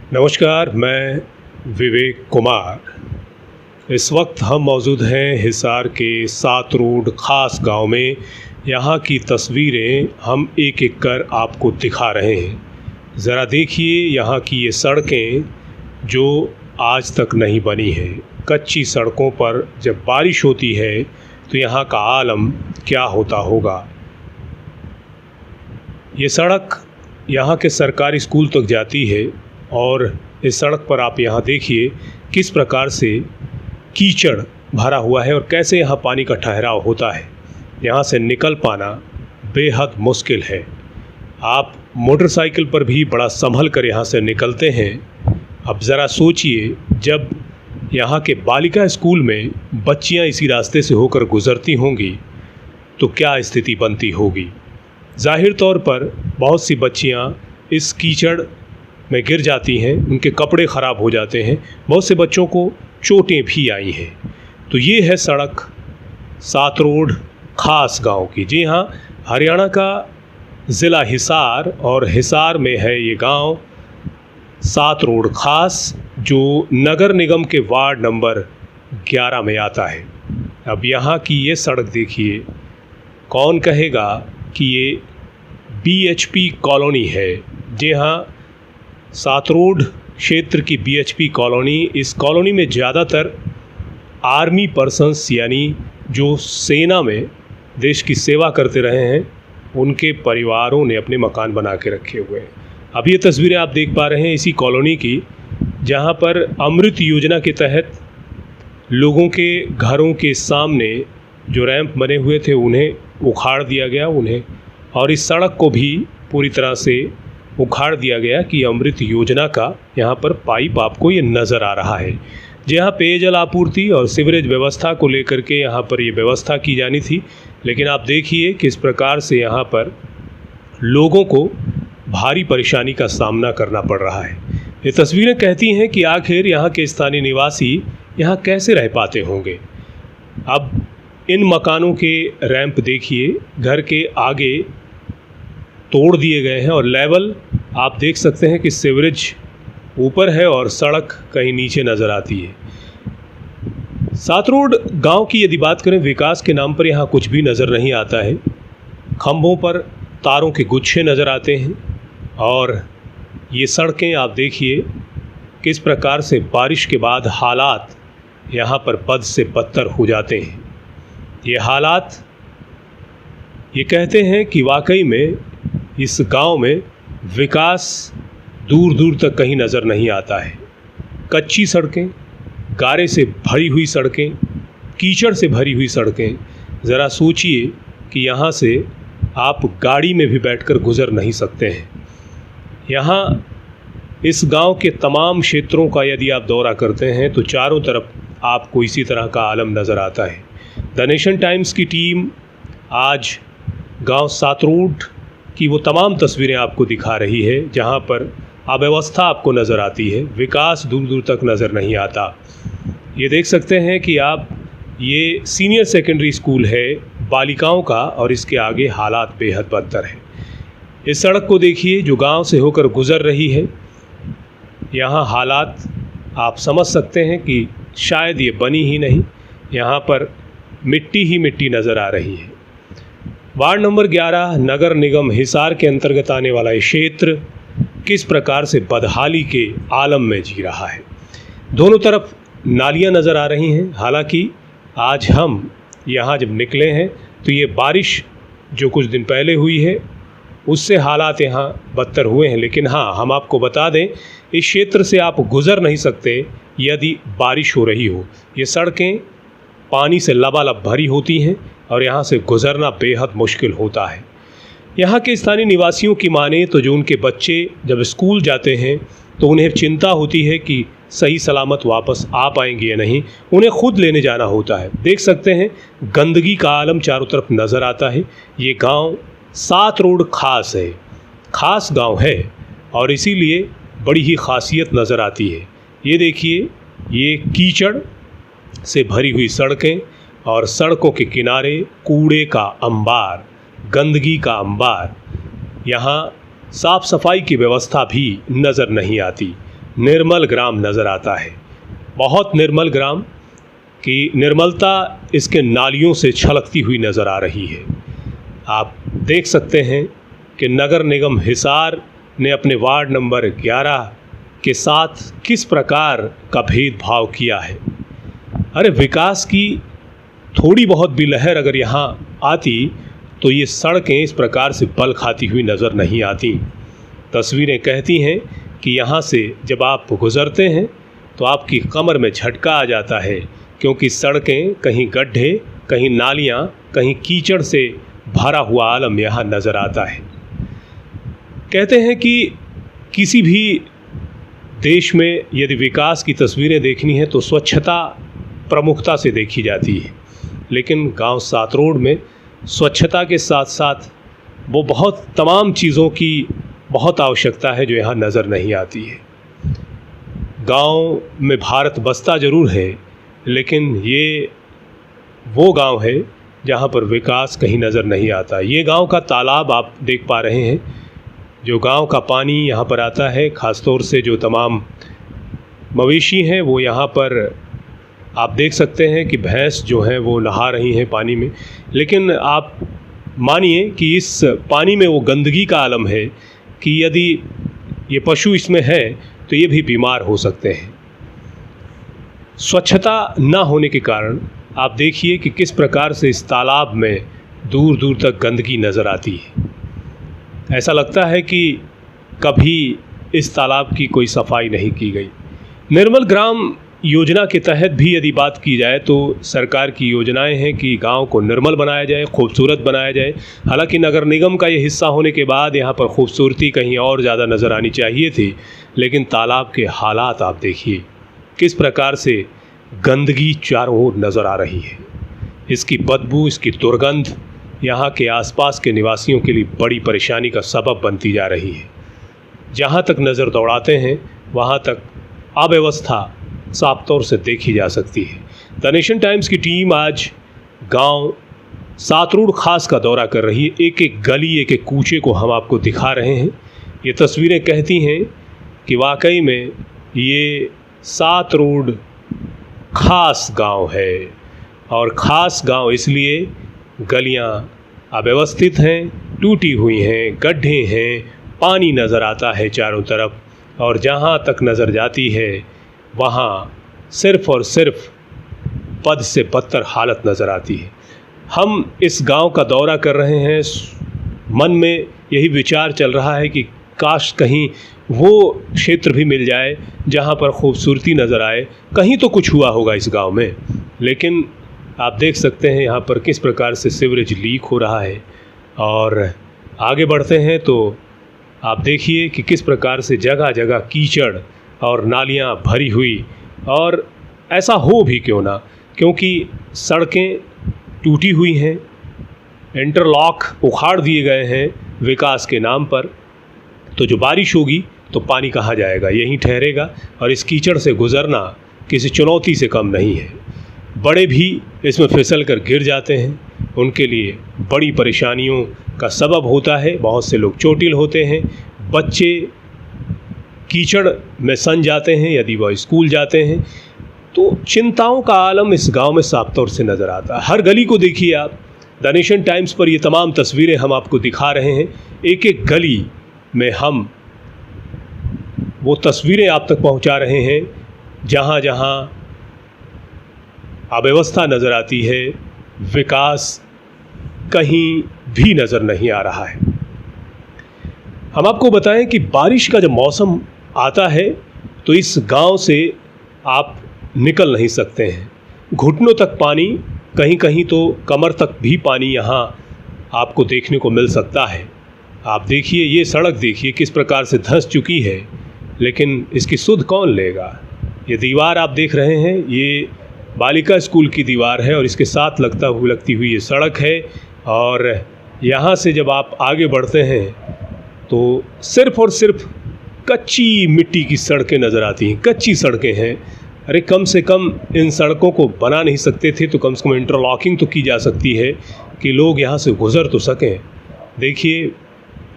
नमस्कार, मैं विवेक कुमार। इस वक्त हम मौजूद हैं हिसार के सातरोड खास गांव में। यहाँ की तस्वीरें हम एक एक कर आपको दिखा रहे हैं। ज़रा देखिए यहाँ की ये सड़कें जो आज तक नहीं बनी हैं। कच्ची सड़कों पर जब बारिश होती है तो यहाँ का आलम क्या होता होगा। ये सड़क यहाँ के सरकारी स्कूल तक जाती है और इस सड़क पर आप यहाँ देखिए किस प्रकार से कीचड़ भरा हुआ है और कैसे यहाँ पानी का ठहराव होता है। यहाँ से निकल पाना बेहद मुश्किल है। आप मोटरसाइकिल पर भी बड़ा संभल कर यहाँ से निकलते हैं। अब ज़रा सोचिए, जब यहाँ के बालिका स्कूल में बच्चियाँ इसी रास्ते से होकर गुज़रती होंगी तो क्या स्थिति बनती होगी। ज़ाहिर तौर पर बहुत सी बच्चियाँ इस कीचड़ में गिर जाती हैं, उनके कपड़े ख़राब हो जाते हैं, बहुत से बच्चों को चोटें भी आई हैं। तो ये है सड़क सातरोड खास गांव की। जी हाँ, हरियाणा का ज़िला हिसार और हिसार में है ये गांव सातरोड खास, जो नगर निगम के वार्ड नंबर 11 में आता है। अब यहाँ की ये सड़क देखिए, कौन कहेगा कि ये बीएचपी कॉलोनी है। जी हाँ, सातरोड क्षेत्र की बीएचपी कॉलोनी। इस कॉलोनी में ज़्यादातर आर्मी पर्सन्स यानी जो सेना में देश की सेवा करते रहे हैं, उनके परिवारों ने अपने मकान बना के रखे हुए हैं। अब ये तस्वीरें आप देख पा रहे हैं इसी कॉलोनी की, जहाँ पर अमृत योजना के तहत लोगों के घरों के सामने जो रैंप बने हुए थे उन्हें उखाड़ दिया गया और इस सड़क को भी पूरी तरह से उखाड़ दिया गया कि अमृत योजना का यहाँ पर पाइप आपको ये नज़र आ रहा है। जहाँ पेयजल आपूर्ति और सीवरेज व्यवस्था को लेकर के यहाँ पर ये व्यवस्था की जानी थी, लेकिन आप देखिए किस प्रकार से यहाँ पर लोगों को भारी परेशानी का सामना करना पड़ रहा है। ये तस्वीरें कहती हैं कि आखिर यहाँ के स्थानीय निवासी यहाँ कैसे रह पाते होंगे। अब इन मकानों के रैंप देखिए, घर के आगे तोड़ दिए गए हैं और लेवल आप देख सकते हैं कि सीवरेज ऊपर है और सड़क कहीं नीचे नज़र आती है। सातरोड गांव की यदि बात करें, विकास के नाम पर यहाँ कुछ भी नज़र नहीं आता है। खंभों पर तारों के गुच्छे नज़र आते हैं और ये सड़कें आप देखिए किस प्रकार से बारिश के बाद हालात यहाँ पर बद से बदतर हो जाते हैं। ये हालात ये कहते हैं कि वाकई में इस गांव में विकास दूर दूर तक कहीं नज़र नहीं आता है। कच्ची सड़कें, गारे से भरी हुई सड़कें, कीचड़ से भरी हुई सड़कें। ज़रा सोचिए कि यहाँ से आप गाड़ी में भी बैठकर गुज़र नहीं सकते हैं। यहाँ इस गांव के तमाम क्षेत्रों का यदि आप दौरा करते हैं तो चारों तरफ आपको इसी तरह का आलम नज़र आता है। द नेशन टाइम्स की टीम आज गांव सातरोड की वो तमाम तस्वीरें आपको दिखा रही है जहां पर अव्यवस्था आपको नज़र आती है, विकास दूर दूर तक नज़र नहीं आता। ये देख सकते हैं कि आप, ये सीनियर सेकेंडरी स्कूल है बालिकाओं का और इसके आगे हालात बेहद बदतर है। इस सड़क को देखिए जो गांव से होकर गुज़र रही है। यहाँ हालात आप समझ सकते हैं कि शायद ये बनी ही नहीं, यहाँ पर मिट्टी ही मिट्टी नज़र आ रही है। वार्ड नंबर 11 नगर निगम हिसार के अंतर्गत आने वाला ये क्षेत्र किस प्रकार से बदहाली के आलम में जी रहा है। दोनों तरफ नालियां नज़र आ रही हैं। हालांकि आज हम यहाँ जब निकले हैं तो ये बारिश जो कुछ दिन पहले हुई है उससे हालात यहाँ बदतर हुए हैं। लेकिन हाँ, हम आपको बता दें, इस क्षेत्र से आप गुज़र नहीं सकते यदि बारिश हो रही हो। ये सड़कें पानी से लबालब भरी होती हैं और यहाँ से गुज़रना बेहद मुश्किल होता है। यहाँ के स्थानीय निवासियों की माने तो जो उनके बच्चे जब स्कूल जाते हैं तो उन्हें चिंता होती है कि सही सलामत वापस आ पाएंगे या नहीं, उन्हें खुद लेने जाना होता है। देख सकते हैं गंदगी का आलम चारों तरफ नज़र आता है। ये गांव सातरोड खास है, खास गांव है और इसीलिए बड़ी ही खासियत नज़र आती है। ये देखिए, ये कीचड़ से भरी हुई सड़कें और सड़कों के किनारे कूड़े का अंबार, गंदगी का अंबार। यहाँ साफ़ सफाई की व्यवस्था भी नज़र नहीं आती। निर्मल ग्राम नज़र आता है। बहुत निर्मल ग्राम की निर्मलता इसके नालियों से छलकती हुई नज़र आ रही है। आप देख सकते हैं कि नगर निगम हिसार ने अपने वार्ड नंबर 11 के साथ किस प्रकार का भेदभाव किया है। अरे विकास की थोड़ी बहुत भी लहर अगर यहाँ आती तो ये सड़कें इस प्रकार से बल खाती हुई नज़र नहीं आती। तस्वीरें कहती हैं कि यहाँ से जब आप गुज़रते हैं तो आपकी कमर में झटका आ जाता है, क्योंकि सड़कें कहीं गड्ढे, कहीं नालियाँ, कहीं कीचड़ से भरा हुआ आलम यहाँ नज़र आता है। कहते हैं कि किसी भी देश में यदि विकास की तस्वीरें देखनी है तो स्वच्छता प्रमुखता से देखी जाती है, लेकिन गांव सातरोड में स्वच्छता के साथ साथ वो बहुत तमाम चीज़ों की बहुत आवश्यकता है जो यहाँ नज़र नहीं आती है। गांव में भारत बसता ज़रूर है, लेकिन ये वो गांव है जहाँ पर विकास कहीं नज़र नहीं आता। ये गांव का तालाब आप देख पा रहे हैं, जो गांव का पानी यहाँ पर आता है, ख़ास तौर से जो तमाम मवेशी हैं वो यहाँ पर आप देख सकते हैं कि भैंस जो हैं वो नहा रही हैं पानी में। लेकिन आप मानिए कि इस पानी में वो गंदगी का आलम है कि यदि ये पशु इसमें हैं तो ये भी बीमार हो सकते हैं। स्वच्छता ना होने के कारण आप देखिए कि किस प्रकार से इस तालाब में दूर दूर तक गंदगी नज़र आती है। ऐसा लगता है कि कभी इस तालाब की कोई सफाई नहीं की गई। निर्मल ग्राम योजना के तहत भी यदि बात की जाए तो सरकार की योजनाएं हैं कि गांव को निर्मल बनाया जाए, खूबसूरत बनाया जाए। हालांकि नगर निगम का ये हिस्सा होने के बाद यहाँ पर खूबसूरती कहीं और ज़्यादा नज़र आनी चाहिए थी, लेकिन तालाब के हालात आप देखिए किस प्रकार से गंदगी चारों ओर नज़र आ रही है। इसकी बदबू, इसकी दुर्गंध यहाँ के आसपास के निवासियों के लिए बड़ी परेशानी का सबब बनती जा रही है। जहाँ तक नज़र दौड़ाते हैं वहाँ तक अव्यवस्था साफ तौर से देखी जा सकती है। द नेशन टाइम्स की टीम आज गांव सातरोड खास का दौरा कर रही है। एक एक गली, एक एक कूचे को हम आपको दिखा रहे हैं। ये तस्वीरें कहती हैं कि वाकई में ये सातरोड खास गांव है, और ख़ास गांव इसलिए गलियां अव्यवस्थित हैं, टूटी हुई हैं, गड्ढे हैं, पानी नज़र आता है चारों तरफ, और जहां तक नज़र जाती है वहाँ सिर्फ़ और सिर्फ बद से बदतर हालत नज़र आती है। हम इस गांव का दौरा कर रहे हैं, मन में यही विचार चल रहा है कि काश कहीं वो क्षेत्र भी मिल जाए जहां पर खूबसूरती नज़र आए। कहीं तो कुछ हुआ होगा इस गांव में, लेकिन आप देख सकते हैं यहाँ पर किस प्रकार से सीवरेज लीक हो रहा है। और आगे बढ़ते हैं तो आप देखिए कि किस प्रकार से जगह जगह कीचड़ और नालियाँ भरी हुई, और ऐसा हो भी क्यों ना, क्योंकि सड़कें टूटी हुई हैं, इंटरलॉक उखाड़ दिए गए हैं विकास के नाम पर। तो जो बारिश होगी तो पानी कहाँ जाएगा, यहीं ठहरेगा, और इस कीचड़ से गुज़रना किसी चुनौती से कम नहीं है। बड़े भी इसमें फिसल कर गिर जाते हैं, उनके लिए बड़ी परेशानियों का सबब होता है। बहुत से लोग चोटिल होते हैं, बच्चे कीचड़ में सन जाते हैं यदि वह स्कूल जाते हैं। तो चिंताओं का आलम इस गांव में साफ तौर से नज़र आता है। हर गली को देखिए आप, द नेशन टाइम्स पर ये तमाम तस्वीरें हम आपको दिखा रहे हैं। एक एक गली में हम वो तस्वीरें आप तक पहुंचा रहे हैं जहां जहां अव्यवस्था नज़र आती है, विकास कहीं भी नज़र नहीं आ रहा है। हम आपको बताएं कि बारिश का जब मौसम आता है तो इस गांव से आप निकल नहीं सकते हैं। घुटनों तक पानी, कहीं कहीं तो कमर तक भी पानी यहाँ आपको देखने को मिल सकता है। आप देखिए, ये सड़क देखिए किस प्रकार से धंस चुकी है, लेकिन इसकी सुध कौन लेगा। ये दीवार आप देख रहे हैं, ये बालिका स्कूल की दीवार है और इसके साथ लगती हुई ये सड़क है। और यहाँ से जब आप आगे बढ़ते हैं तो सिर्फ़ और सिर्फ कच्ची मिट्टी की सड़कें नज़र आती हैं, कच्ची सड़कें हैं। अरे कम से कम इन सड़कों को बना नहीं सकते थे तो कम से कम इंटरलॉकिंग तो की जा सकती है कि लोग यहाँ से गुज़र तो सकें। देखिए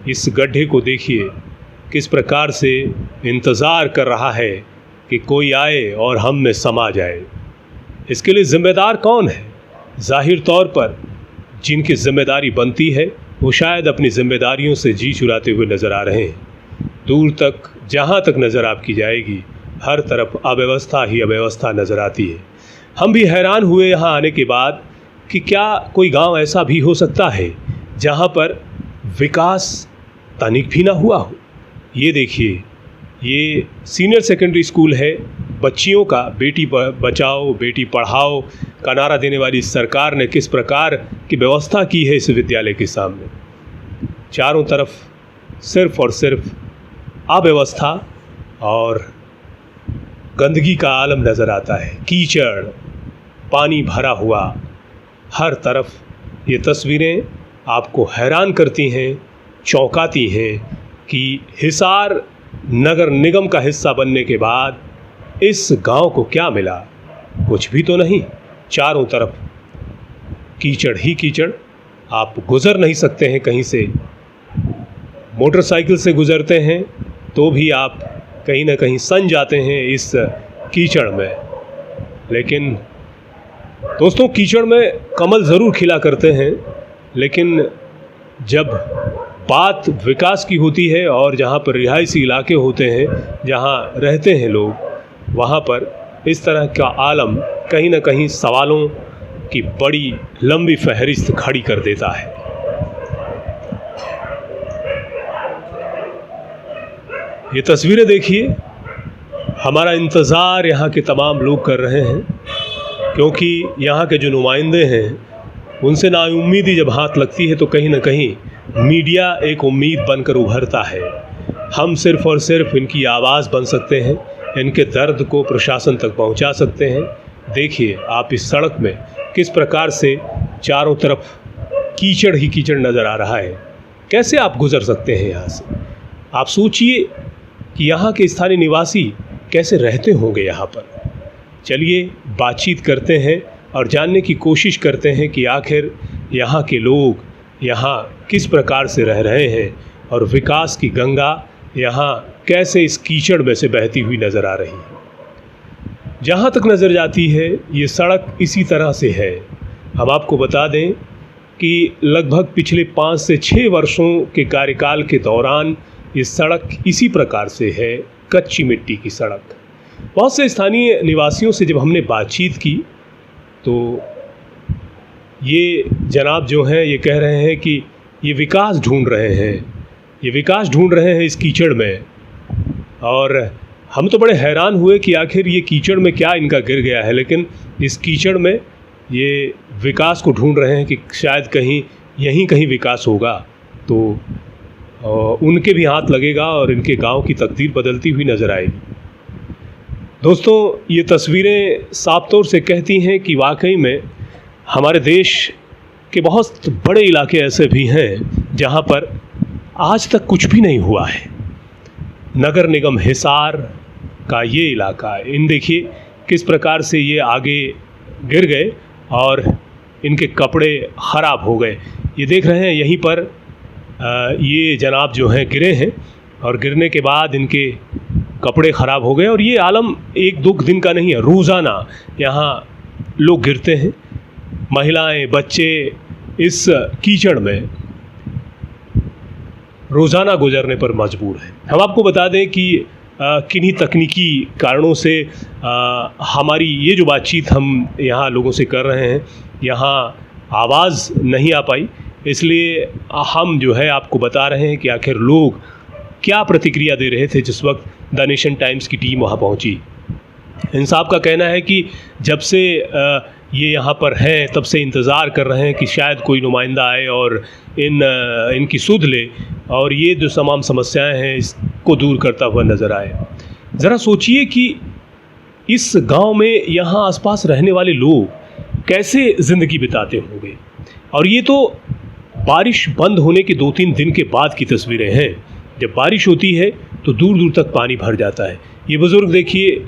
इस गड्ढे को देखिए, किस प्रकार से इंतज़ार कर रहा है कि कोई आए और हम में समा जाए। इसके लिए ज़िम्मेदार कौन है? ज़ाहिर तौर पर जिनकी ज़िम्मेदारी बनती है वो शायद अपनी ज़िम्मेदारियों से जी चुराते हुए नज़र आ रहे हैं। दूर तक जहाँ तक नज़र आपकी जाएगी हर तरफ अव्यवस्था ही अव्यवस्था नज़र आती है। हम भी हैरान हुए यहाँ आने के बाद कि क्या कोई गांव ऐसा भी हो सकता है जहाँ पर विकास तनिक भी ना हुआ हो। ये देखिए, ये सीनियर सेकेंडरी स्कूल है बच्चियों का। बेटी बचाओ बेटी पढ़ाओ का नारा देने वाली सरकार ने किस प्रकार की व्यवस्था की है इस विद्यालय के सामने। चारों तरफ सिर्फ और सिर्फ अव्यवस्था और गंदगी का आलम नज़र आता है। कीचड़, पानी भरा हुआ हर तरफ। ये तस्वीरें आपको हैरान करती हैं, चौंकाती हैं कि हिसार नगर निगम का हिस्सा बनने के बाद इस गांव को क्या मिला? कुछ भी तो नहीं। चारों तरफ कीचड़ ही कीचड़। आप गुज़र नहीं सकते हैं कहीं से। मोटरसाइकिल से गुज़रते हैं तो भी आप कहीं ना कहीं सन जाते हैं इस कीचड़ में। लेकिन दोस्तों, कीचड़ में कमल ज़रूर खिला करते हैं, लेकिन जब बात विकास की होती है और जहाँ पर रिहायशी इलाके होते हैं, जहाँ रहते हैं लोग, वहाँ पर इस तरह का आलम कहीं ना कहीं सवालों की बड़ी लंबी फहरिस्त खड़ी कर देता है। ये तस्वीरें देखिए, हमारा इंतज़ार यहाँ के तमाम लोग कर रहे हैं, क्योंकि यहाँ के जो नुमाइंदे हैं उनसे नाउम्मीदी जब हाथ लगती है तो कहीं ना कहीं मीडिया एक उम्मीद बनकर उभरता है। हम सिर्फ़ और सिर्फ इनकी आवाज़ बन सकते हैं, इनके दर्द को प्रशासन तक पहुँचा सकते हैं। देखिए आप इस सड़क में किस प्रकार से चारों तरफ कीचड़ ही कीचड़ नज़र आ रहा है। कैसे आप गुज़र सकते हैं यहाँ से? आप सोचिए कि यहाँ के स्थानीय निवासी कैसे रहते होंगे यहाँ पर। चलिए बातचीत करते हैं और जानने की कोशिश करते हैं कि आखिर यहाँ के लोग यहाँ किस प्रकार से रह रहे हैं और विकास की गंगा यहाँ कैसे इस कीचड़ में से बहती हुई नज़र आ रही है। जहाँ तक नज़र जाती है ये सड़क इसी तरह से है। हम आपको बता दें कि लगभग पिछले 5 से 6 वर्षों के कार्यकाल के दौरान ये सड़क इसी प्रकार से है, कच्ची मिट्टी की सड़क। बहुत से स्थानीय निवासियों से जब हमने बातचीत की तो ये जनाब जो हैं ये कह रहे हैं कि ये विकास ढूंढ रहे हैं, ये विकास ढूंढ रहे हैं इस कीचड़ में। और हम तो बड़े हैरान हुए कि आखिर ये कीचड़ में क्या इनका गिर गया है, लेकिन इस कीचड़ में ये विकास को ढूंढ रहे हैं कि शायद कहीं यहीं कहीं विकास होगा तो उनके भी हाथ लगेगा और इनके गांव की तकदीर बदलती हुई नज़र आएगी। दोस्तों, ये तस्वीरें साफ तौर से कहती हैं कि वाकई में हमारे देश के बहुत बड़े इलाके ऐसे भी हैं जहां पर आज तक कुछ भी नहीं हुआ है। नगर निगम हिसार का ये इलाका, इन देखिए किस प्रकार से ये आगे गिर गए और इनके कपड़े ख़राब हो गए। ये देख रहे हैं यहीं पर ये जनाब जो हैं गिरे हैं और गिरने के बाद इनके कपड़े ख़राब हो गए। और ये आलम 1-2 दिन का नहीं है, रोज़ाना यहाँ लोग गिरते हैं। महिलाएं, बच्चे इस कीचड़ में रोज़ाना गुजरने पर मजबूर हैं। हम आपको बता दें कि किन्हीं तकनीकी कारणों से हमारी ये जो बातचीत हम यहाँ लोगों से कर रहे हैं, यहाँ आवाज़ नहीं आ पाई, इसलिए हम जो है आपको बता रहे हैं कि आखिर लोग क्या प्रतिक्रिया दे रहे थे जिस वक्त द नेशन टाइम्स की टीम वहाँ पहुँची। इन साहब का कहना है कि जब से ये यहाँ पर हैं तब से इंतज़ार कर रहे हैं कि शायद कोई नुमाइंदा आए और इनकी सुध ले और ये जो तमाम समस्याएं हैं इसको दूर करता हुआ नज़र आए। ज़रा सोचिए कि इस गांव में यहाँ आसपास रहने वाले लोग कैसे ज़िंदगी बिताते होंगे। और ये तो बारिश बंद होने के 2-3 दिन के बाद की तस्वीरें हैं। जब बारिश होती है तो दूर दूर तक पानी भर जाता है। ये बुज़ुर्ग देखिए,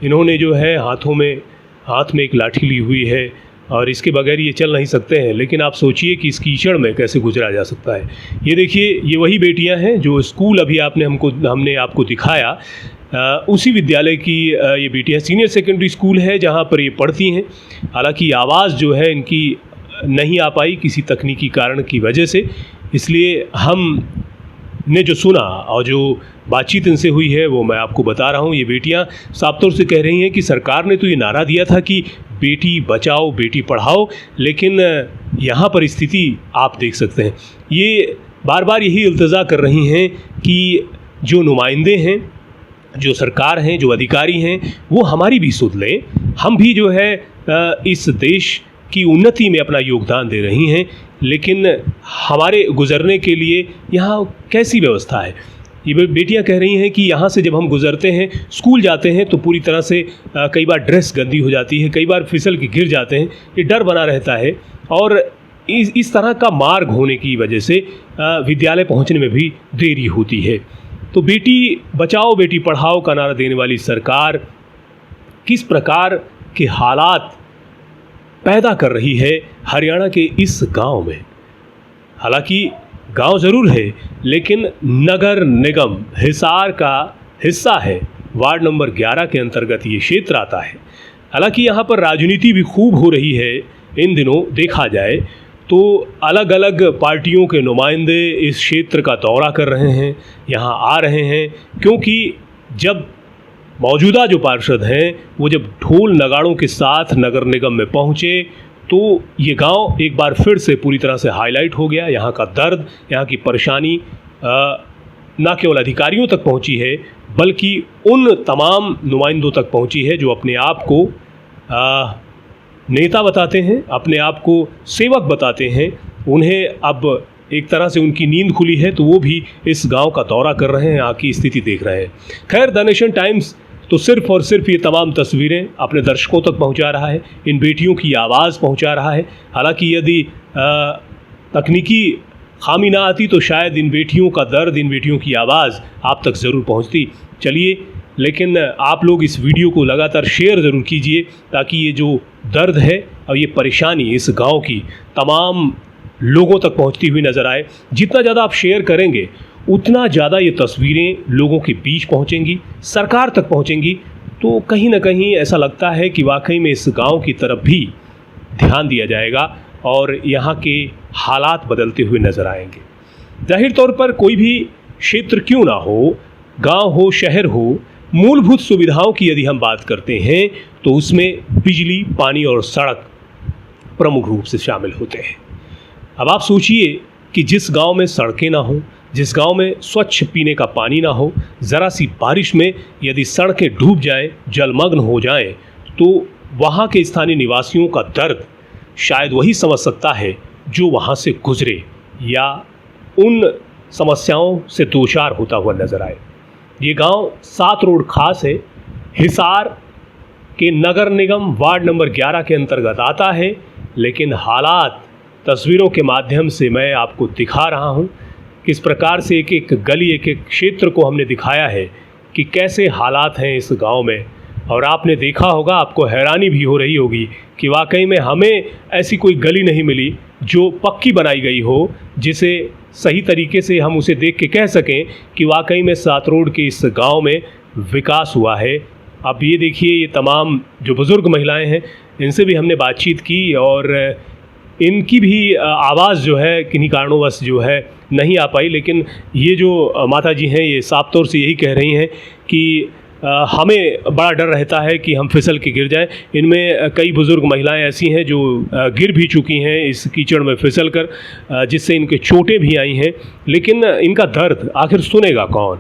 इन्होंने जो है हाथ में एक लाठी ली हुई है और इसके बगैर ये चल नहीं सकते हैं। लेकिन आप सोचिए कि इस कीचड़ में कैसे गुजरा जा सकता है। ये देखिए, ये वही बेटियां हैं जो स्कूल अभी हमने आपको दिखाया, उसी विद्यालय की ये बेटियां, सीनियर सेकेंडरी स्कूल है जहाँ पर ये पढ़ती हैं। हालांकि आवाज़ जो है इनकी नहीं आ पाई किसी तकनीकी कारण की वजह से, इसलिए हमने जो सुना और जो बातचीत इनसे हुई है वो मैं आपको बता रहा हूँ। ये बेटियाँ साफ तौर से कह रही हैं कि सरकार ने तो ये नारा दिया था कि बेटी बचाओ बेटी पढ़ाओ, लेकिन यहाँ पर स्थिति आप देख सकते हैं। ये बार बार यही इल्तजा कर रही हैं कि जो नुमाइंदे हैं, जो सरकार हैं, जो अधिकारी हैं, वो हमारी भी सुध लें। हम भी जो है इस देश की उन्नति में अपना योगदान दे रही हैं, लेकिन हमारे गुजरने के लिए यहाँ कैसी व्यवस्था है। ये बेटियां कह रही हैं कि यहाँ से जब हम गुजरते हैं, स्कूल जाते हैं, तो पूरी तरह से कई बार ड्रेस गंदी हो जाती है, कई बार फिसल के गिर जाते हैं, ये डर बना रहता है। और इस तरह का मार्ग होने की वजह से विद्यालय पहुँचने में भी देरी होती है। तो बेटी बचाओ बेटी पढ़ाओ का नारा देने वाली सरकार किस प्रकार के हालात पैदा कर रही है हरियाणा के इस गांव में। हालांकि गांव ज़रूर है, लेकिन नगर निगम हिसार का हिस्सा है। वार्ड नंबर 11 के अंतर्गत ये क्षेत्र आता है। हालांकि यहाँ पर राजनीति भी खूब हो रही है इन दिनों। देखा जाए तो अलग अलग पार्टियों के नुमाइंदे इस क्षेत्र का दौरा कर रहे हैं, यहाँ आ रहे हैं, क्योंकि जब मौजूदा जो पार्षद हैं वो जब ढोल नगाड़ों के साथ नगर निगम में पहुँचे तो ये गांव एक बार फिर से पूरी तरह से हाईलाइट हो गया। यहाँ का दर्द, यहाँ की परेशानी न केवल अधिकारियों तक पहुँची है, बल्कि उन तमाम नुमाइंदों तक पहुँची है जो अपने आप को नेता बताते हैं, अपने आप को सेवक बताते हैं। उन्हें अब एक तरह से उनकी नींद खुली है, तो वो भी इस गांव का दौरा कर रहे हैं, यहाँ की स्थिति देख रहे हैं। खैर, द नेशन टाइम्स तो सिर्फ और सिर्फ ये तमाम तस्वीरें अपने दर्शकों तक पहुंचा रहा है, इन बेटियों की आवाज़ पहुंचा रहा है। हालांकि यदि तकनीकी खामी ना आती तो शायद इन बेटियों का दर्द, इन बेटियों की आवाज़ आप तक ज़रूर पहुंचती। चलिए, लेकिन आप लोग इस वीडियो को लगातार शेयर ज़रूर कीजिए, ताकि ये जो दर्द है और ये परेशानी इस गाँव की तमाम लोगों तक पहुंचती हुई नज़र आए। जितना ज़्यादा आप शेयर करेंगे, उतना ज़्यादा ये तस्वीरें लोगों के बीच पहुंचेंगी, सरकार तक पहुंचेंगी। तो कहीं ना कहीं ऐसा लगता है कि वाकई में इस गांव की तरफ भी ध्यान दिया जाएगा और यहाँ के हालात बदलते हुए नज़र आएंगे। जाहिर तौर पर कोई भी क्षेत्र क्यों ना हो, गांव हो, शहर हो, मूलभूत सुविधाओं की यदि हम बात करते हैं तो उसमें बिजली, पानी और सड़क प्रमुख रूप से शामिल होते हैं। अब आप सोचिए कि जिस गांव में सड़कें ना हो, जिस गांव में स्वच्छ पीने का पानी ना हो, ज़रा सी बारिश में यदि सड़कें डूब जाएं, जलमग्न हो जाएं, तो वहाँ के स्थानीय निवासियों का दर्द शायद वही समझ सकता है जो वहाँ से गुजरे या उन समस्याओं से दो चार होता हुआ नज़र आए। ये गांव 7 रोड खास है, हिसार के नगर निगम वार्ड नंबर 11 के अंतर्गत आता है। लेकिन हालात तस्वीरों के माध्यम से मैं आपको दिखा रहा हूँ, किस प्रकार से एक एक गली, एक एक क्षेत्र को हमने दिखाया है कि कैसे हालात हैं इस गांव में। और आपने देखा होगा, आपको हैरानी भी हो रही होगी कि वाकई में हमें ऐसी कोई गली नहीं मिली जो पक्की बनाई गई हो, जिसे सही तरीके से हम उसे देख के कह सकें कि वाकई में 7 रोड के इस गांव में विकास हुआ है। अब ये देखिए, ये तमाम जो बुज़ुर्ग महिलाएं हैं, इनसे भी हमने बातचीत की और इनकी भी आवाज़ जो है किन्हीं कारणोंवश जो है नहीं आ पाई। लेकिन ये जो माता जी हैं, ये साफ तौर से यही कह रही हैं कि हमें बड़ा डर रहता है कि हम फिसल के गिर जाएं। इनमें कई बुज़ुर्ग महिलाएं ऐसी हैं जो गिर भी चुकी हैं इस कीचड़ में फिसल कर, जिससे इनके चोटें भी आई हैं। लेकिन इनका दर्द आखिर सुनेगा कौन?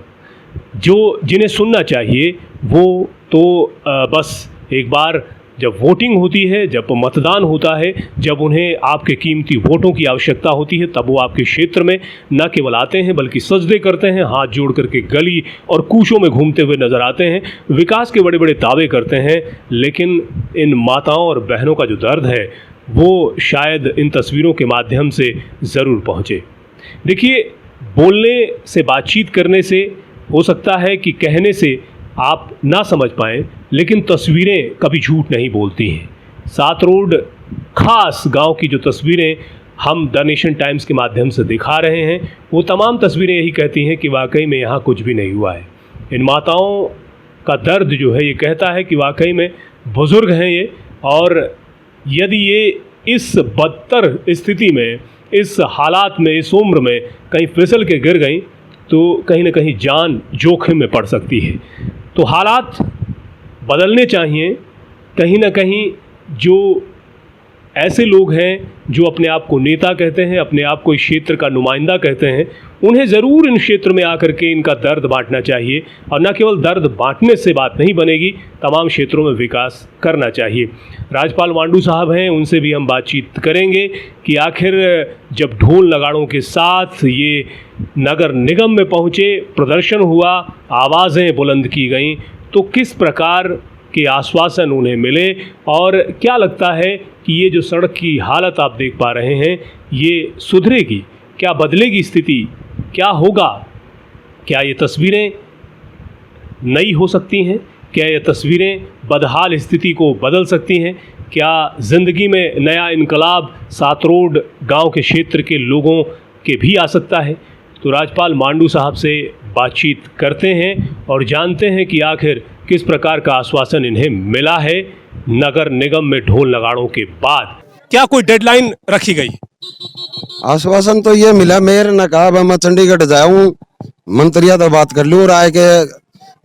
जो जिन्हें सुनना चाहिए वो तो बस एक बार जब वोटिंग होती है, जब मतदान होता है, जब उन्हें आपके कीमती वोटों की आवश्यकता होती है, तब वो आपके क्षेत्र में न केवल आते हैं बल्कि सजदे करते हैं, हाथ जोड़ करके गली और कूचों में घूमते हुए नज़र आते हैं, विकास के बड़े बड़े दावे करते हैं। लेकिन इन माताओं और बहनों का जो दर्द है वो शायद इन तस्वीरों के माध्यम से ज़रूर पहुँचे। देखिए, बोलने से, बातचीत करने से हो सकता है कि कहने से आप ना समझ पाएँ, लेकिन तस्वीरें कभी झूठ नहीं बोलती हैं। 7 रोड खास गांव की जो तस्वीरें हम द नेशन टाइम्स के माध्यम से दिखा रहे हैं, वो तमाम तस्वीरें यही कहती हैं कि वाकई में यहाँ कुछ भी नहीं हुआ है। इन माताओं का दर्द जो है ये कहता है कि वाकई में बुज़ुर्ग हैं ये, और यदि ये इस बदतर स्थिति में, इस हालात में, इस उम्र में कहीं फिसल के गिर गई तो कहीं ना कहीं जान जोखिम में पड़ सकती है। तो हालात बदलने चाहिए। कहीं ना कहीं जो ऐसे लोग हैं जो अपने आप को नेता कहते हैं, अपने आप को इस क्षेत्र का नुमाइंदा कहते हैं, उन्हें ज़रूर इन क्षेत्र में आकर के इनका दर्द बांटना चाहिए। और न केवल दर्द बांटने से बात नहीं बनेगी, तमाम क्षेत्रों में विकास करना चाहिए। राज्यपाल मांडू साहब हैं, उनसे भी हम बातचीत करेंगे कि आखिर जब ढोल नगाड़ों के साथ ये नगर निगम में पहुँचे, प्रदर्शन हुआ, आवाज़ें बुलंद की गईं, तो किस प्रकार के आश्वासन उन्हें मिले, और क्या लगता है कि ये जो सड़क की हालत आप देख पा रहे हैं ये सुधरेगी, क्या बदलेगी स्थिति, क्या होगा, क्या ये तस्वीरें नई हो सकती हैं, क्या ये तस्वीरें बदहाल स्थिति को बदल सकती हैं, क्या ज़िंदगी में नया इनकलाब सातरोड गांव के क्षेत्र के लोगों के भी आ सकता है। तो राज्यपाल मांडू साहब से बातचीत करते हैं और जानते हैं कि आखिर किस प्रकार का आश्वासन इन्हें मिला है नगर निगम में ढोल नगाड़ों के बाद। क्या कोई डेडलाइन रखी गई? आश्वासन तो ये मिला, मेयर ने कहा मैं चंडीगढ़ जाऊं, मंत्रिया तो बात कर लूं, आए के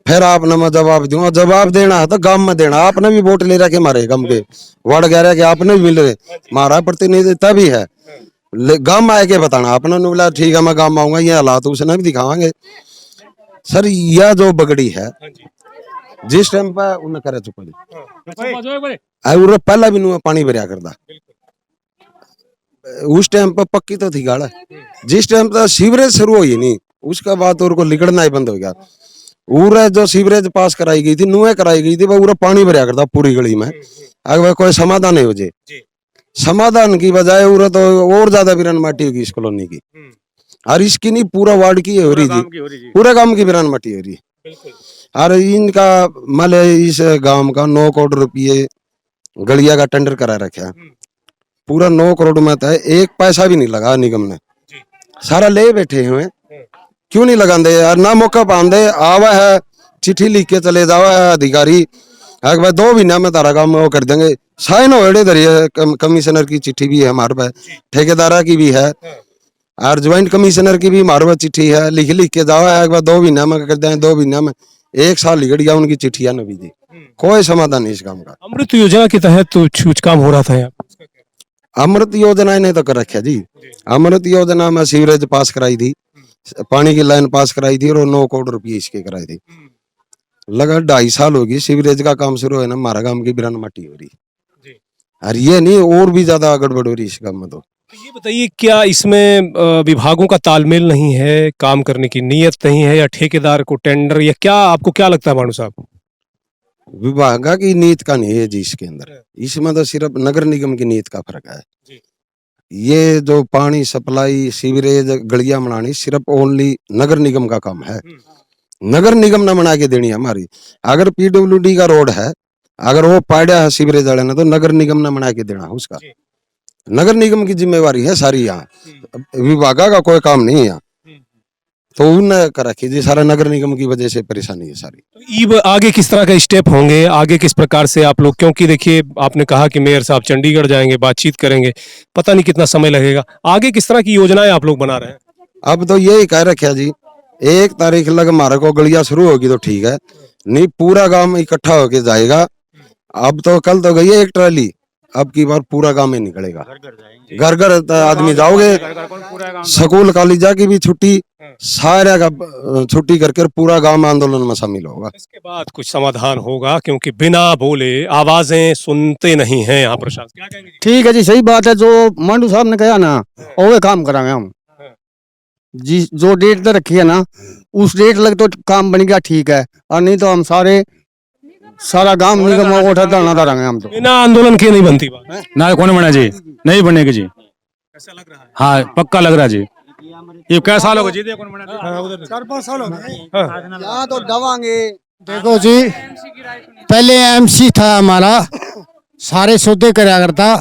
फिर आपने मैं जवाब दूंगा। जवाब देना है तो गांव में देना। आपने भी वोट ले रखे मारे गांव के, वार्ड कह रहे कि आपने भी मिल रहे, हमारा प्रतिनिधित्व भी है, गांव में आए के बताना। आपने बोला ठीक है मैं गांव में आऊंगा, ये हालात उसने भी दिखावांगे। सर यह जो बगड़ी है जिस टाइम पर उन्हें करे चुका पहला भी नुआ पानी भरिया करता, उस टाइम पर पक्की तो थी गाड़ा। जिस टाइम पर सीवरेज शुरू हुई नहीं उसके बाद और को लिकड़ना ही बंद हो गया। उरे जो सीवरेज पास कराई गई थी, नुए कराई गई थी, वो पानी भरिया करता पूरी गली में। अगर कोई समाधान नहीं हो जाए, समाधान की बजाय उरे तो और ज्यादा विरान माटी होगी इस कॉलोनी की। और इसकी नहीं पूरा वार्ड की हो रही थी, पूरे गांव की विरान माटी हो रही। और इनका मल इस गांव का 9 करोड़ रुपये गलिया का टेंडर करा रखा, पूरा 9 करोड़ में था, एक पैसा भी नहीं लगा निगम ने, सारा ले बैठे हुए। क्यों नहीं लगाते यार, ना मौका पाते। आवा है चिट्ठी लिख के चले जावा है अधिकारी, एक बार 2 महीना में तारा काम वो कर देंगे। साइन हो कमिश्नर की चिट्ठी भी है हमारे पास, ठेकेदारा की भी है, और ज्वाइंट कमिश्नर की भी हमारे पास चिट्ठी है। लिख के जावा है, एक बार 2 महीना में कर देंगे, 2 महीना में 1 साल लिगड़ गया उनकी चिट्ठिया न भी दी। कोई समाधान नहीं इस काम का। अमृत योजना के तहत तो कुछ काम हो रहा था यहाँ? अमृत योजना ने तो कर रखा जी। अमृत योजना में सीवरेज पास कराई थी, पानी की लाइन पास कराई थी, और 9 करोड़ रुपये इसके कराई थी। लगा 2.5 साल होगी सीवरेज का काम शुरू है ना, हमारा गांव की बिरान माटी हो रही। और ये नहीं और भी ज्यादा गड़बड़ हो रही इस काम में। तो ये बताइए, क्या इसमें विभागों का तालमेल नहीं है, काम करने की नीयत नहीं है, या ठेकेदार को टेंडर, या क्या आपको क्या लगता है मानू साहब? विभाग की नीयत का नहीं है जी इसके अंदर, इसमें तो सिर्फ नगर निगम की नीयत का फर्क है। ये जो पानी सप्लाई सीवरेज गलियां बनानी सिर्फ ओनली नगर निगम का काम है। नगर निगम ने बना के देनी है हमारी। अगर पीडब्ल्यूडी का रोड है, अगर वो पाड़ा है सीवरेज वाले ने, तो नगर निगम ने बना के देना है उसका। नगर निगम की जिम्मेवारी है सारी, यहाँ विभागा का कोई काम नहीं है यहाँ। तो उन्हें कर रखी जी, सारा नगर निगम की वजह से परेशानी है सारी। तो आगे किस तरह के स्टेप होंगे, आगे किस प्रकार से आप लोग, क्योंकि देखिए आपने कहा कि मेयर साहब चंडीगढ़ जाएंगे, बातचीत करेंगे, पता नहीं कितना समय लगेगा, आगे किस तरह की योजनाएं आप लोग बना रहे हैं? अब तो यही कह रखा जी, 1 तारीख लग हमारे को गलियां शुरू होगी तो ठीक है, नहीं पूरा गांव इकट्ठा होके जाएगा। अब तो कल तो गई है 1 ट्राली, अब की बार पूरा गांव में निकलेगा, घर घर आदमी जाओगे। स्कूल कॉलेज की भी छुट्टी, सारा का छुट्टी करके पूरा गांव आंदोलन में शामिल होगा। इसके बाद कुछ समाधान होगा, क्योंकि बिना बोले आवाजें सुनते नहीं हैं यहाँ प्रशासन। क्या कहेंगे? ठीक है जी, सही बात है, जो मांडू साहब ने कहा ना वो काम कराएंगे हम जी। जो डेट तो रखी है ना, उस डेट लग तो काम बन गया ठीक है, और नहीं तो हम सारा गांव निगम उठा धरना करेंगे हम। तो बिना आंदोलन के नहीं बनती बात ना, कौन बना जी, नहीं बनेगी जी। ऐसा लग रहा है? हाँ पक्का लग रहा है जी। ये क्या साल हो गए जी? कौन बना? 4-5 साल हो गए यहाँ तो दवाएंगे। देखो जी, पहले एमसी था हमारा, सारे सौदे करा करता,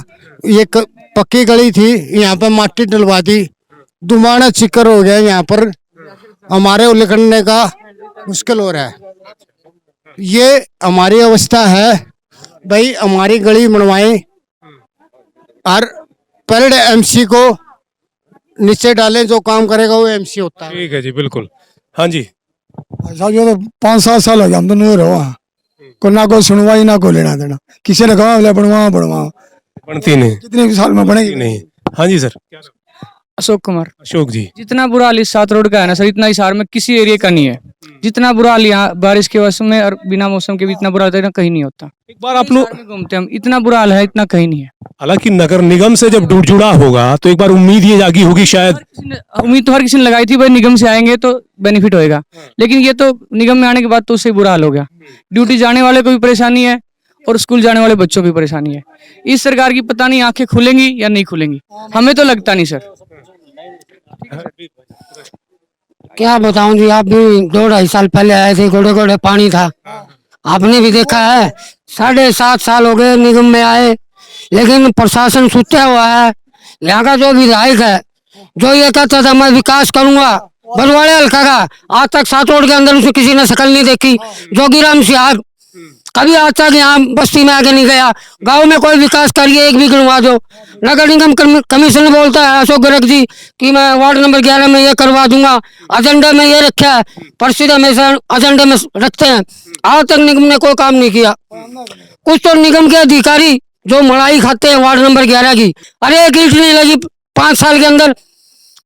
ये पक्की गली थी, यहाँ पर माटी डलवा दी, दुबारा चिक्कर हो गया यहाँ पर, हमारे निकलने का मुश्किल हो रहा है। ये हमारी अवस्था है भाई, हमारी गली बनवाएं और पहले एमसी को नीचे डालें, जो काम करेगा वो एमसी होता है। ठीक है जी, बिल्कुल। हाँ जी। साहब ये तो 5-7 साल हो गए हम तो नहीं रहो वहाँ, को ना कोई सुनवाई ना कोई लेना देना, किसी ने कहा बोले बनवाओ बनवाओ, बनती नहीं। कितने साल में बनेगी नहीं। हाँ जी सर। क्या नाम? अशोक कुमार। अशोक जी। जितना बुरा हाल इस 7 रोड का है ना सर, इतना हिसार में किसी एरिया का नहीं है। जितना बुरा हाल यहाँ बारिश के मौसम में और बिना मौसम के भी इतना बुरा होता है ना, कहीं नहीं होता। एक बार आप लोग, हिसार में घूमते हम, इतना बुरा हाल है, इतना कहीं नहीं है। हालांकि नगर निगम से जब जुड़ा होगा तो एक बार उम्मीद ये जागी होगी शायद। उम्मीद तो हर किसी ने लगाई थी भाई निगम से आएंगे तो बेनिफिट होएगा, लेकिन ये तो निगम में आने के बाद तो उससे बुरा हाल हो गया। ड्यूटी जाने वाले को भी परेशानी है और स्कूल जाने वाले बच्चों को भी परेशानी है। इस सरकार की पता नहीं आंखें खुलेंगी या नहीं खुलेंगी, हमें तो लगता नहीं सर। क्या बताऊं जी, आप भी 2-2.5 साल पहले आए थे, गोड़े गोड़े पानी था, आपने भी देखा है। 7.5 साल हो गए निगम में आए, लेकिन प्रशासन सुता हुआ है। यहाँ का जो विधायक है, जो ये कहता था मैं विकास करूंगा बरवाड़े हल्का का, आज तक 7 रोड के अंदर उसे किसी ने शक्ल नहीं देखी। जोगीराम सियाग कभी आज तक यहाँ बस्ती में आगे नहीं गया। गांव में कोई विकास करिए, एक भी गिनवा दो। नगर निगम कमीशन बोलता है अशोक गर्ग जी कि मैं वार्ड नंबर 11 में ये करवा दूंगा, एजेंडा में ये रखा है, प्रसिद्ध हमेशा एजेंडा में रखते हैं। आज तक निगम ने कोई काम नहीं किया। कुछ तो निगम के अधिकारी जो मलाई खाते हैं वार्ड नंबर 11 की, अरे एक ईंट नहीं लगी 5 साल के अंदर।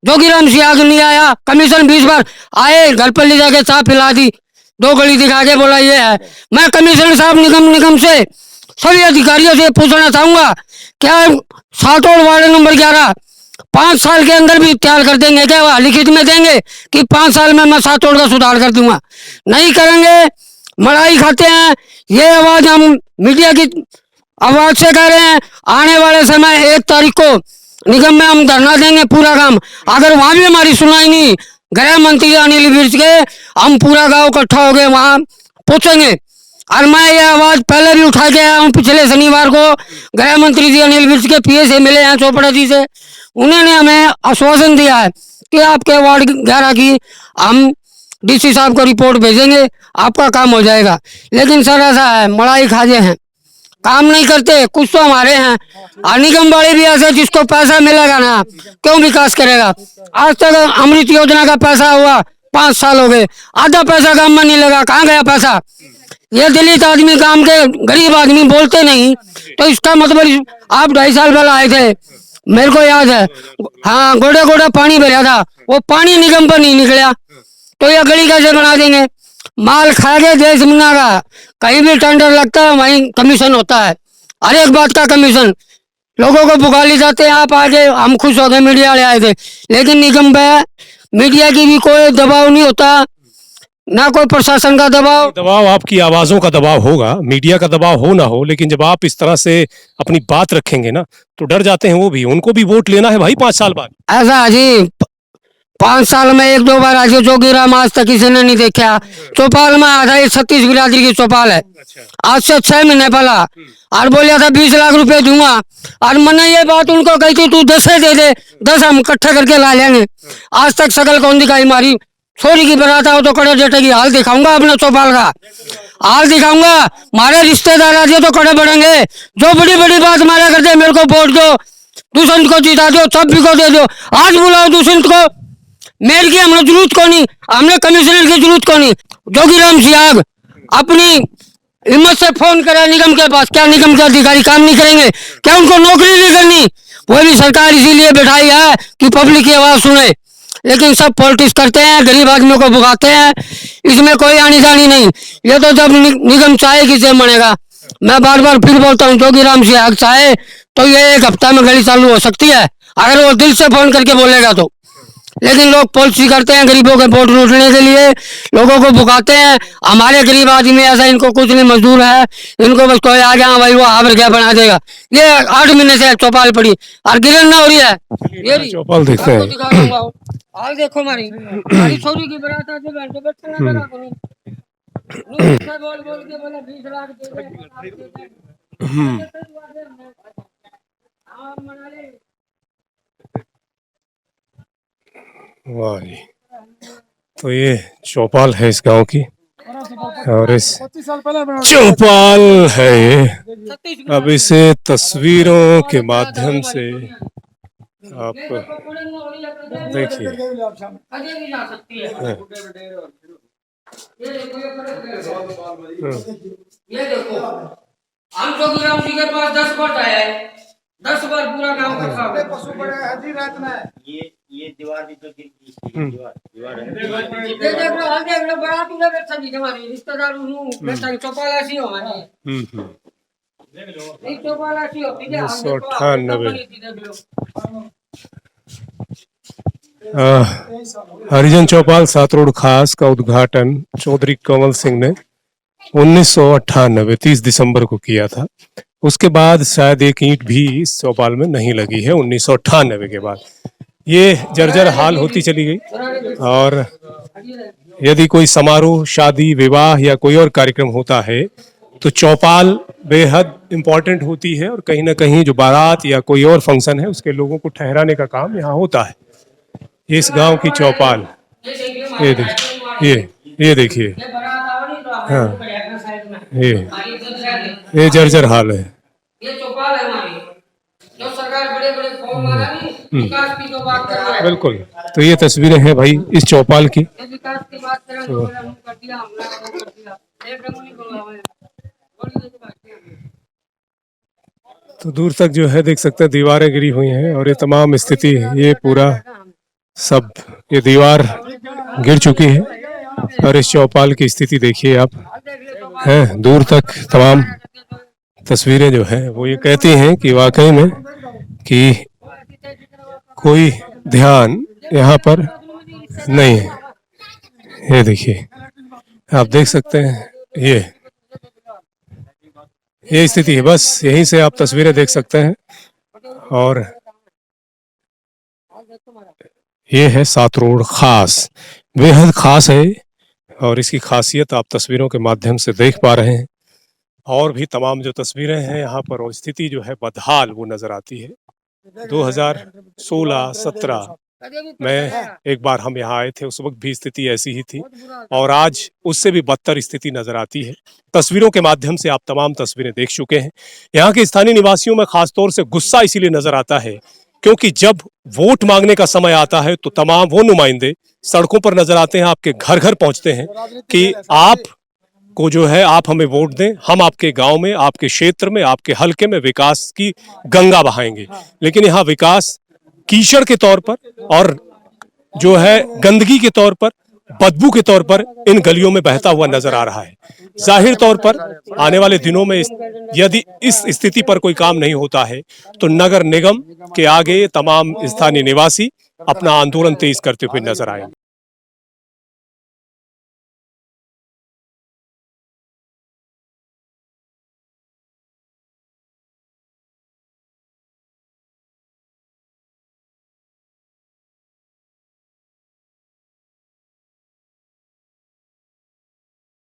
जोगीराम सियाग नहीं आया, कमीशन 20 बार आए, घर पर ले जाके चाय पिला दी, 2 गली दिखा के बोला ये है। मैं कमिश्नर साहब निगम से सभी अधिकारियों से पूछना चाहूंगा, क्या 7 वार्ड नंबर 11 5 साल के अंदर भी तैयार कर देंगे क्या? वह लिखित में देंगे कि 5 साल में मैं 7 का सुधार कर दूंगा? नहीं करेंगे, मलाई खाते हैं। ये आवाज हम मीडिया की आवाज से कह रहे हैं। आने वाले समय 1 तारीख को निगम में हम धरना देंगे पूरा काम। अगर वहां भी हमारी सुनाई नहीं, गृह मंत्री अनिल विज के हम पूरा गांव इकट्ठा हो गए वहां पूछेंगे। और मैं ये आवाज पहले भी उठा के आया हूँ। पिछले शनिवार को गृह मंत्री जी अनिल विज के पीए से मिले हैं, चोपड़ा जी से। उन्होंने हमें आश्वासन दिया है कि आपके वार्ड 11 की हम डीसी साहब को रिपोर्ट भेजेंगे, आपका काम हो जाएगा। लेकिन सर ऐसा है, मलाई खाजे हैं, काम नहीं करते। कुछ तो हमारे हैं निगम वाले भी ऐसे, जिसको पैसा मिलेगा ना क्यों विकास करेगा। आज तक अमृत योजना का पैसा हुआ 5 साल हो गए, आधा पैसा काम में नहीं लगा, कहाँ गया पैसा? ये दलित आदमी काम के, गरीब आदमी बोलते नहीं, तो इसका मतलब आप 2.5 साल पहले आए थे, मेरे को याद है। हाँ, गोड़े गोड़े पानी भरा था, वो पानी निगम पर नहीं निकला, तो ये गली कैसे बना देंगे? माल खा के देश मुन्ना का, कहीं भी टेंडर लगता है वहीं कमीशन होता है, हर एक बात का कमीशन। लोगों को पुकार जाते हैं, आप आगे, हम खुश हो गए मीडिया वाले आए थे। लेकिन निगम पे मीडिया की भी कोई दबाव नहीं होता, ना कोई प्रशासन का दबाव। दबाव आपकी आवाजों का दबाव होगा, मीडिया का दबाव हो ना हो, लेकिन जब आप इस तरह से अपनी बात रखेंगे ना तो डर जाते हैं वो भी। उनको भी वोट लेना है भाई 5 साल बाद। ऐसा है जी, 5 साल में 1-2 बार आज जोगीराम आज तक किसी ने नहीं देखा। चौपाल में आधा, ये 36 बिरादरी की चौपाल है, आज से 6 महीने पहला, और बोलिया था 20 लाख रुपए दूंगा। और मैंने ये बात उनको कही थी, तू 10 दे दे, 10 हम इकट्ठा करके ला लेंगे। आज तक शकल कौन दिखाई मारी। छोरी की बरात आओ तो कड़े जेठे की हाल दिखाऊंगा, अपने चौपाल का हाल दिखाऊंगा। हमारे रिश्तेदार आज तो कड़े बढ़ेंगे, जो बड़ी बड़ी बात मारा करते, मेरे को वोट दो, दुष्यंत को जिता दो, छब्बी को दे दो, आज बुलाओ दुष्यंत को। मेल की हमने जरूरत को नहीं, हमने कमिश्नर की जरूरत को नहीं। जोगीराम सियाग अपनी हिम्मत से फोन करा निगम के पास, क्या निगम के अधिकारी काम नहीं करेंगे? क्या उनको नौकरी नहीं करनी? वो भी सरकार इसीलिए बैठाई है कि पब्लिक की आवाज सुने। लेकिन सब पॉलिटिक्स करते हैं, गरीब आदमियों को भुगाते हैं, इसमें कोई आनी जानी नहीं। ये तो जब निगम चाहे किसे बनेगा। मैं बार बार फिर बोलता हूँ, जोगीराम सियाग चाहे तो ये 1 हफ्ता में गली चालू हो सकती है, अगर वो दिल से फोन करके बोलेगा तो। लेकिन लोग पॉलिसी करते हैं गरीबों के वोट लूटने के लिए, लोगों को भुगाते हैं। हमारे गरीब आदमी ऐसा, इनको कुछ नहीं, मजदूर है, इनको बस कोई आ गया भाई वो हावर क्या बना देगा। ये 8 महीने से चौपाल पड़ी और गिरन ना हो रही है। ये चौपाल देखते हैं। दिखा दूंगा, हाल देखो हमारी छोरी की बरात आज बच्चे ना करा करो। बोल बोल के बोला 20 लाख दे दे। वाह जी। तो ये चौपाल है इस गांव की, और इस चौपाल है ये। अब इसे तस्वीरों के माध्यम से आप देखिए। ये देखो, हम जोगीराम जी के पास 10 बार आया है, 10 बार पूरा नाम रखा हुआ ये दीवार भी तो दीवार है। ये देख लो, हम देख लो, बारात उधर बैठा जी हमारी रिश्तेदार बैठा चौपाल ऐसी हो हमारी। एक चौपाल ऐसी होती है 1998 हरिजन चौपाल सातरोड खास का उद्घाटन चौधरी कंवल सिंह ने 1998 30 दिसंबर को किया था। उसके बाद शायद एक ईंट भी इस चौपाल में नहीं लगी है 1998 के बाद। ये जर्जर हाल होती चली गई, और यदि कोई समारोह, शादी, विवाह या कोई और कार्यक्रम होता है तो चौपाल बेहद इम्पोर्टेंट होती है, और कहीं ना कहीं जो बारात या कोई और फंक्शन है उसके लोगों को ठहराने का काम यहाँ होता है। इस गांव की चौपाल ये देखिए, ये देखिए, हाँ, ये जर्जर हाल है। ये चौपाल है हमारी, जो सरकार बड़े बड़े फॉर्म मारा नहीं, विकास की जो बात कर रहा है। बिल्कुल। तो ये तस्वीरें हैं भाई इस चौपाल की। विकास की बात कर रहे हैं, हमने कर दिया, हमने कर दिया, एक रंगोली बोला हुआ है। तो दूर तक जो है देख सकते हैं दीवारें गिरी हुई हैं, और ये तमाम स्थिति, ये पूरा सब, ये दीवार गिर चुकी है, और इस चौपाल की स्थिति देखिए आप, हैं दूर तक तमाम तस्वीरें जो है वो ये कहती हैं कि वाकई में कि कोई ध्यान यहाँ पर नहीं है। ये देखिए, आप देख सकते हैं, ये स्थिति है। बस यहीं से आप तस्वीरें देख सकते हैं, और ये है सातरोड खास, बेहद खास है, और इसकी खासियत आप तस्वीरों के माध्यम से देख पा रहे हैं। और भी तमाम जो तस्वीरें हैं यहाँ पर, और स्थिति जो है बदहाल वो नजर आती है। 2016-17 में एक बार हम यहाँ आए थे, उस वक्त भी स्थिति ऐसी ही थी, और आज उससे भी बदतर स्थिति नजर आती है। तस्वीरों के माध्यम से आप तमाम तस्वीरें देख चुके हैं। यहाँ के स्थानीय निवासियों में खासतौर से गुस्सा इसीलिए नजर आता है क्योंकि जब वोट मांगने का समय आता है तो तमाम वो नुमाइंदे सड़कों पर नजर आते हैं, आपके घर घर पहुंचते हैं कि आप को जो है आप हमें वोट दें, हम आपके गांव में, आपके क्षेत्र में, आपके हलके में विकास की गंगा बहाएंगे। लेकिन यहाँ विकास कीचड़ के तौर पर, और जो है गंदगी के तौर पर, बदबू के तौर पर इन गलियों में बहता हुआ नजर आ रहा है। जाहिर तौर पर आने वाले दिनों में यदि इस स्थिति पर कोई काम नहीं होता है तो नगर निगम के आगे तमाम स्थानीय निवासी अपना आंदोलन तेज करते हुए नजर आएंगे।